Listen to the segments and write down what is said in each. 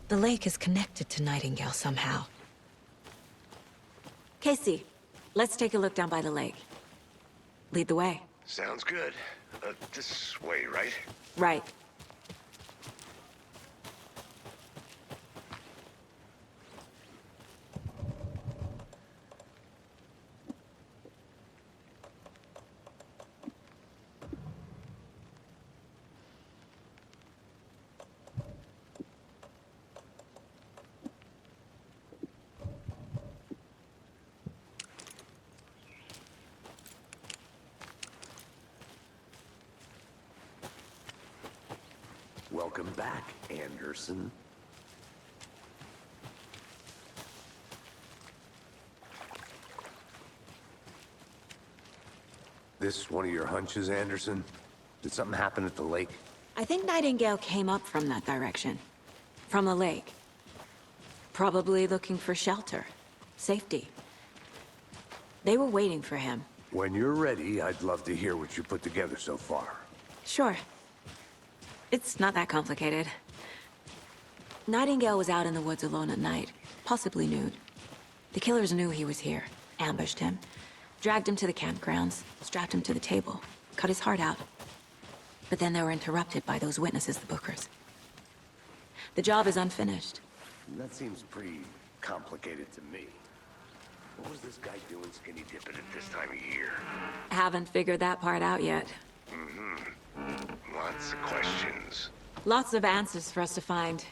The lake is connected to Nightingale somehow. Casey, let's take a look down by the lake. Lead the way. Sounds good. This way, right? Right. Welcome back, Anderson. This one of your hunches, Anderson? Did something happen at the lake? I think Nightingale came up from that direction. From the lake. Probably looking for shelter. Safety. They were waiting for him. When you're ready, I'd love to hear what you put together so far. Sure. It's not that complicated. Nightingale was out in the woods alone at night, possibly nude. The killers knew he was here, ambushed him, dragged him to the campgrounds, strapped him to the table, cut his heart out. But then they were interrupted by those witnesses, the Bookers. The job is unfinished. That seems pretty complicated to me. What was this guy doing skinny dipping at this time of year? Haven't figured that part out yet. Lots of questions. Lots of answers for us to find.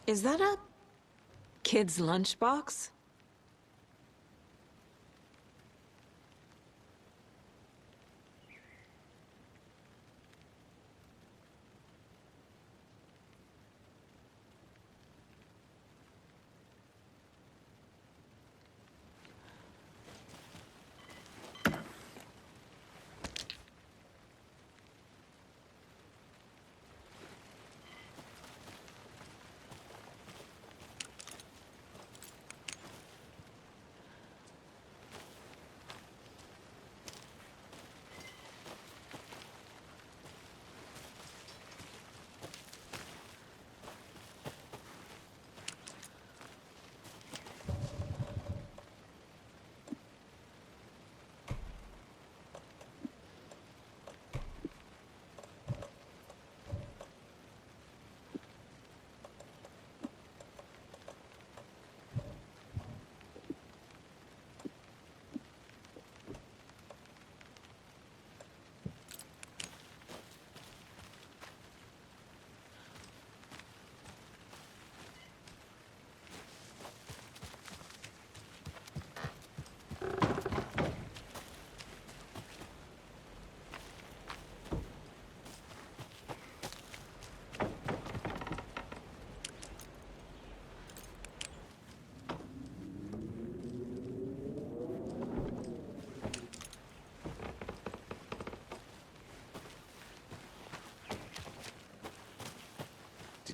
Is that a kid's lunchbox?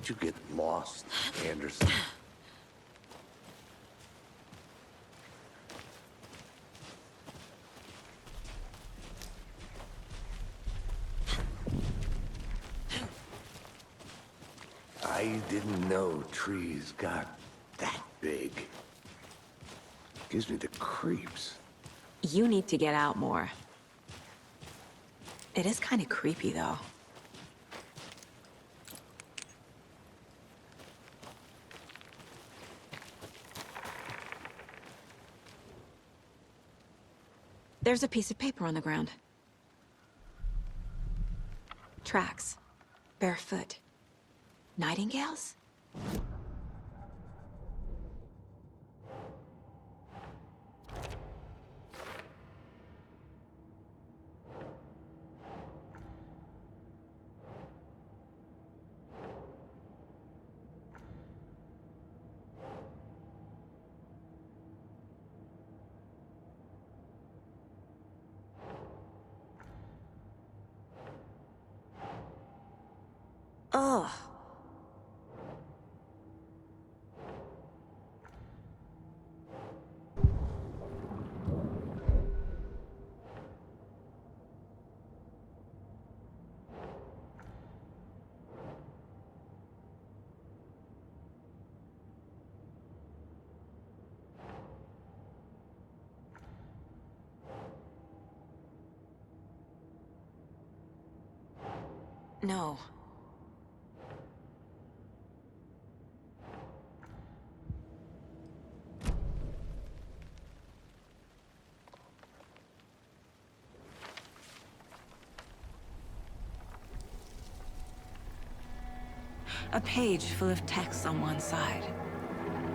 you get lost, Anderson? I didn't know trees got that big. Gives me the creeps. You need to get out more. It is kind of creepy, though. There's a piece of paper on the ground. Tracks. Barefoot. Nightingales? Ugh. No. A page full of text on one side.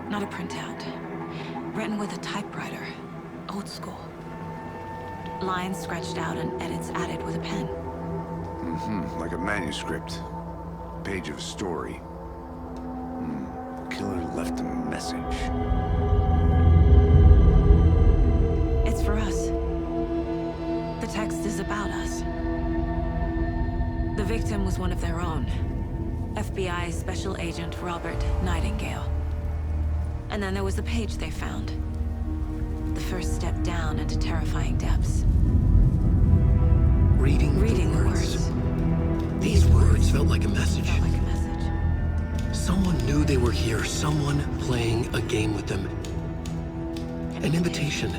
Not a printout. Written with a typewriter. Old school. Lines scratched out and edits added with a pen. Like a manuscript. Page of a story. Killer left a message. It's for us. The text is about us. The victim was one of their own. FBI Special Agent Robert Nightingale. And then there was the page they found. The first step down into terrifying depths. Reading the words. These words felt like a message. Felt like a message. Someone knew they were here, someone playing a game with them. An invitation.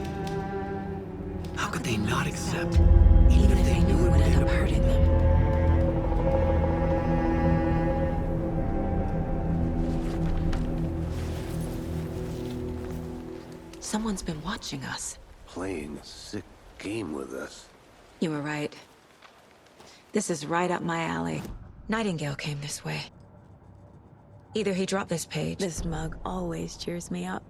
How could they not accept, even if they knew it would end up hurting them? Someone's been watching us. Playing a sick game with us. You were right. This is right up my alley. Nightingale came this way. Either he dropped this page. This mug always cheers me up.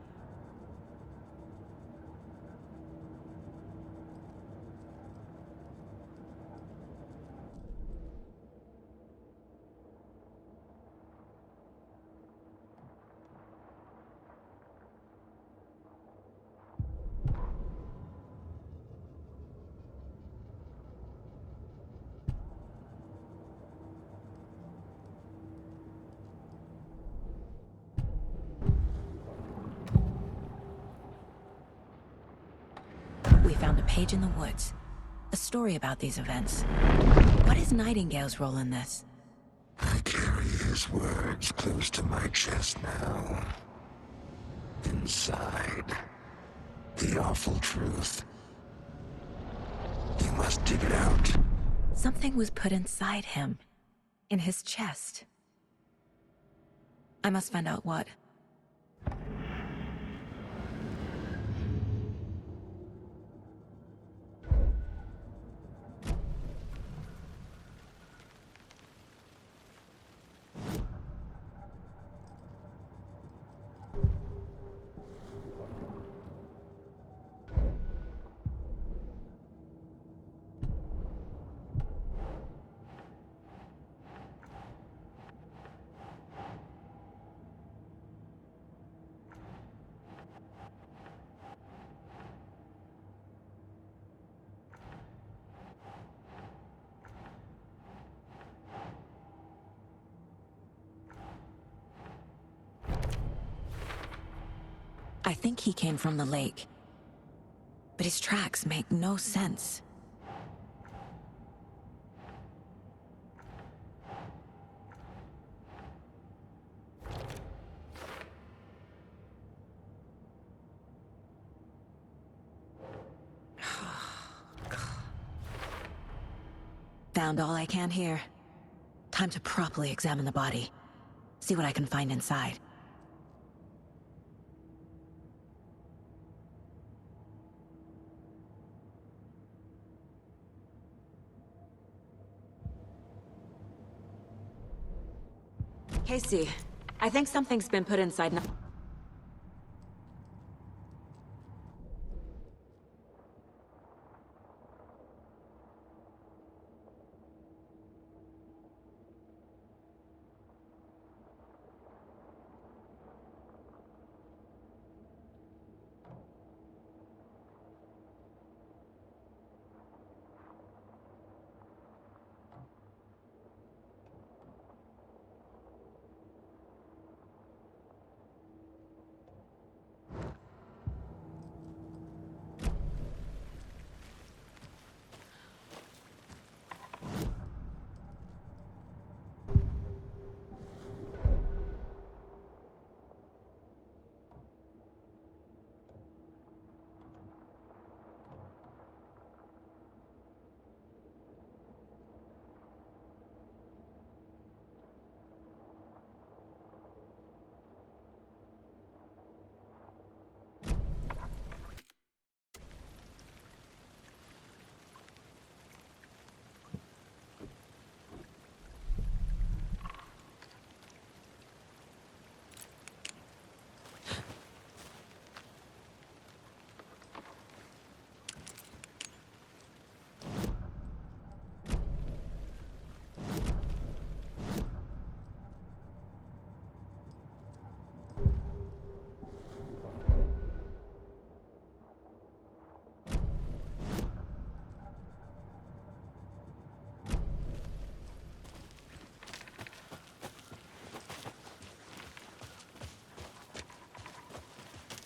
We found a page in the woods. A story about these events. What is Nightingale's role in this? I carry his words close to my chest now. Inside, the awful truth. You must dig it out. Something was put inside him. In his chest. I must find out what. I think he came from the lake. But his tracks make no sense. Found all I can here. Time to properly examine the body. See what I can find inside. Casey, I think something's been put inside.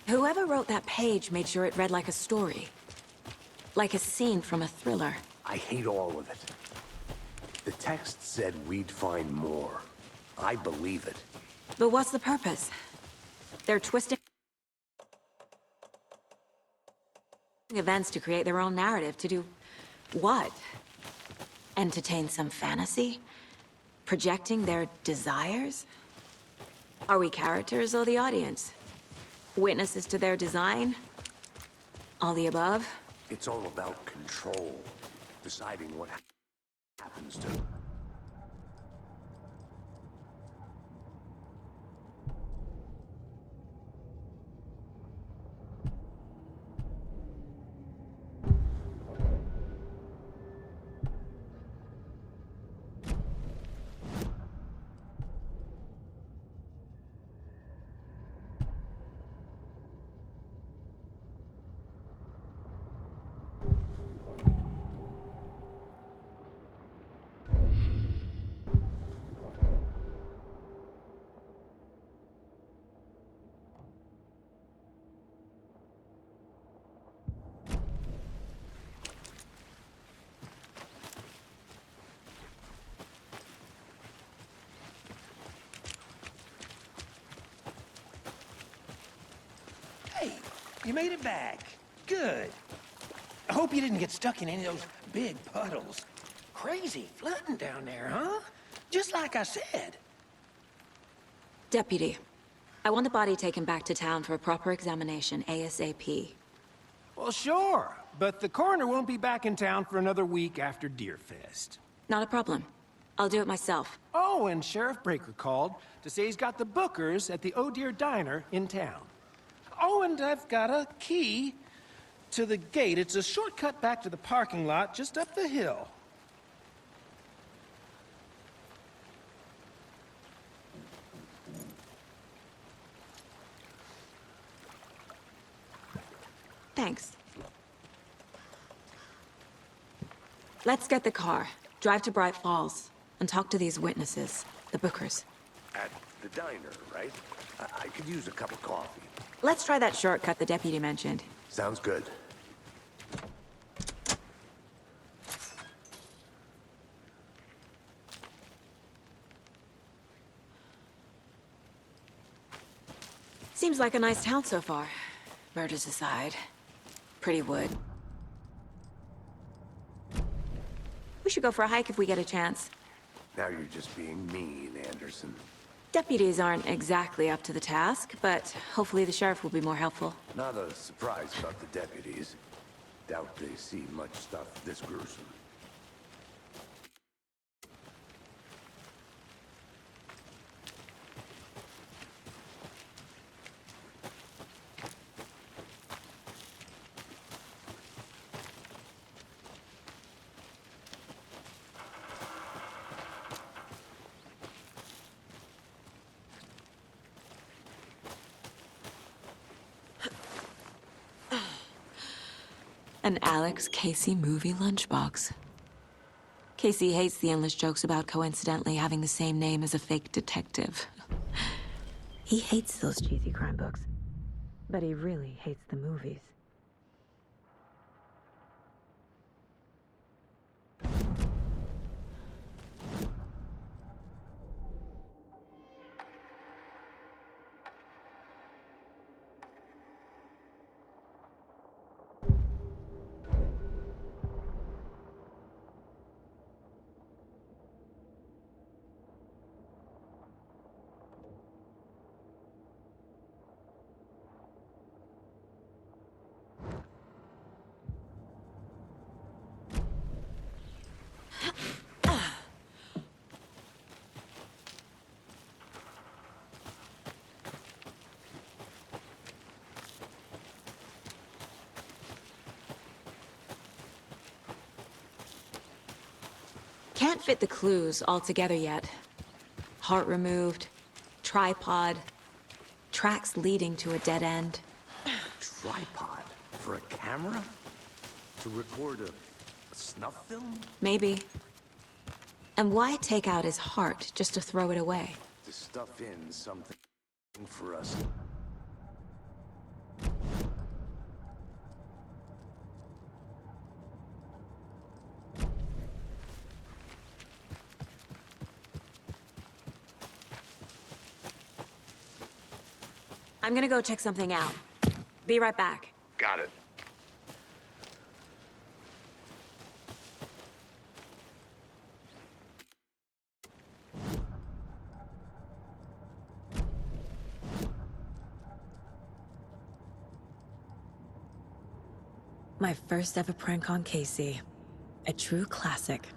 Whoever wrote that page made sure it read like a story. Like a scene from a thriller. I hate all of it. The text said we'd find more. I believe it. But what's the purpose? They're twisting events to create their own narrative. To do what? Entertain some fantasy? Projecting their desires? Are we characters or the audience? Witnesses to their design? All the above? It's all about control. Deciding what happens to... Hey, you made it back. Good. I hope you didn't get stuck in any of those big puddles. Crazy flooding down there, huh? Just like I said. Deputy, I want the body taken back to town for a proper examination, ASAP. Well, sure. But the coroner won't be back in town for another week after Deerfest. Not a problem. I'll do it myself. Oh, and Sheriff Breaker called to say he's got the Bookers at the Oh Dear Diner in town. Oh, and I've got a key to the gate. It's a shortcut back to the parking lot just up the hill. Thanks. Let's get the car, drive to Bright Falls, and talk to these witnesses, the Bookers. At the diner, right? I could use a cup of coffee. Let's try that shortcut the deputy mentioned. Sounds good. Seems like a nice town so far. Murders aside. Pretty wood. We should go for a hike if we get a chance. Now you're just being mean, Anderson. Deputies aren't exactly up to the task, but hopefully the sheriff will be more helpful. Not a surprise about the deputies. Doubt they see much stuff this gruesome. An Alex Casey movie lunchbox. Casey hates the endless jokes about coincidentally having the same name as a fake detective. He hates those cheesy crime books, but he really hates the movies. Can't fit the clues all together yet. Heart removed, tripod, tracks leading to a dead end. Tripod? For a camera? To record a snuff film? Maybe. And why take out his heart just to throw it away? To stuff in something for us. I'm gonna go check something out. Be right back. Got it. My first ever prank on Casey. A true classic.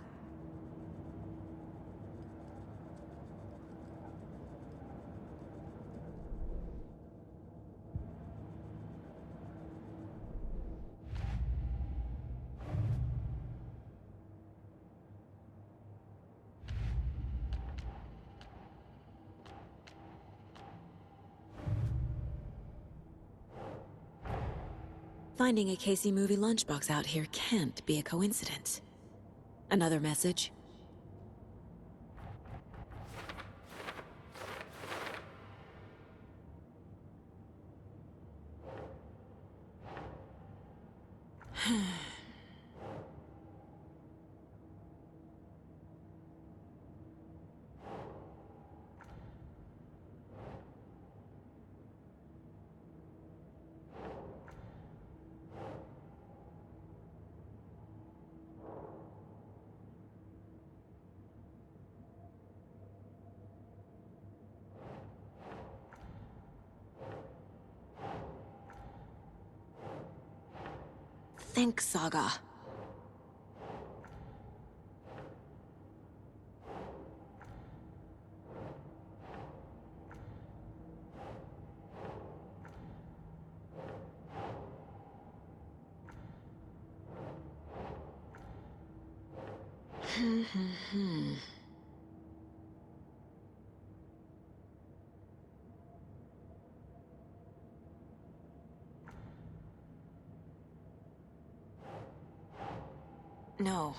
Finding a Casey movie lunchbox out here can't be a coincidence. Another message? Think, Saga. No.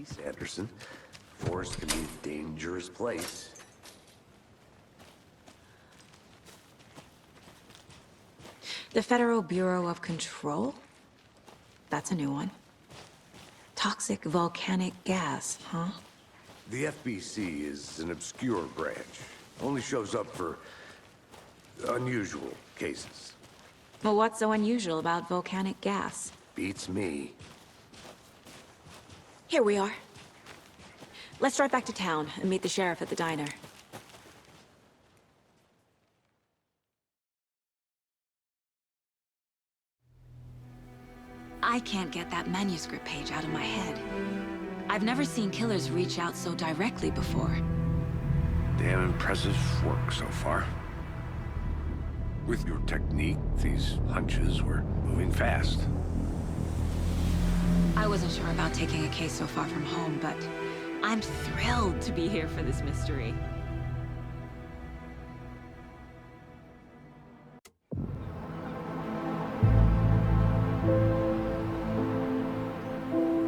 easy, Sanderson. Forest can be a dangerous place. The Federal Bureau of Control? That's a new one. Toxic volcanic gas, huh? The FBC is an obscure branch. Only shows up for unusual cases. Well, what's so unusual about volcanic gas? Beats me. Here we are. Let's drive back to town and meet the sheriff at the diner. I can't get that manuscript page out of my head. I've never seen killers reach out so directly before. Damn impressive work so far. With your technique, these hunches were moving fast. I wasn't sure about taking a case so far from home, but I'm thrilled to be here for this mystery.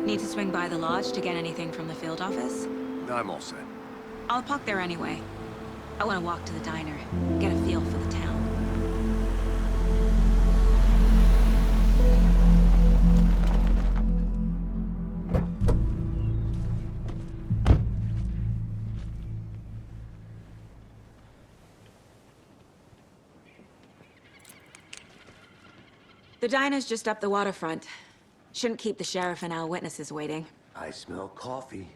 Need to swing by the lodge to get anything from the field office? I'm all set. I'll park there anyway. I want to walk to the diner, get a feel for the town. The diner's just up the waterfront. Shouldn't keep the sheriff and our witnesses waiting. I smell coffee.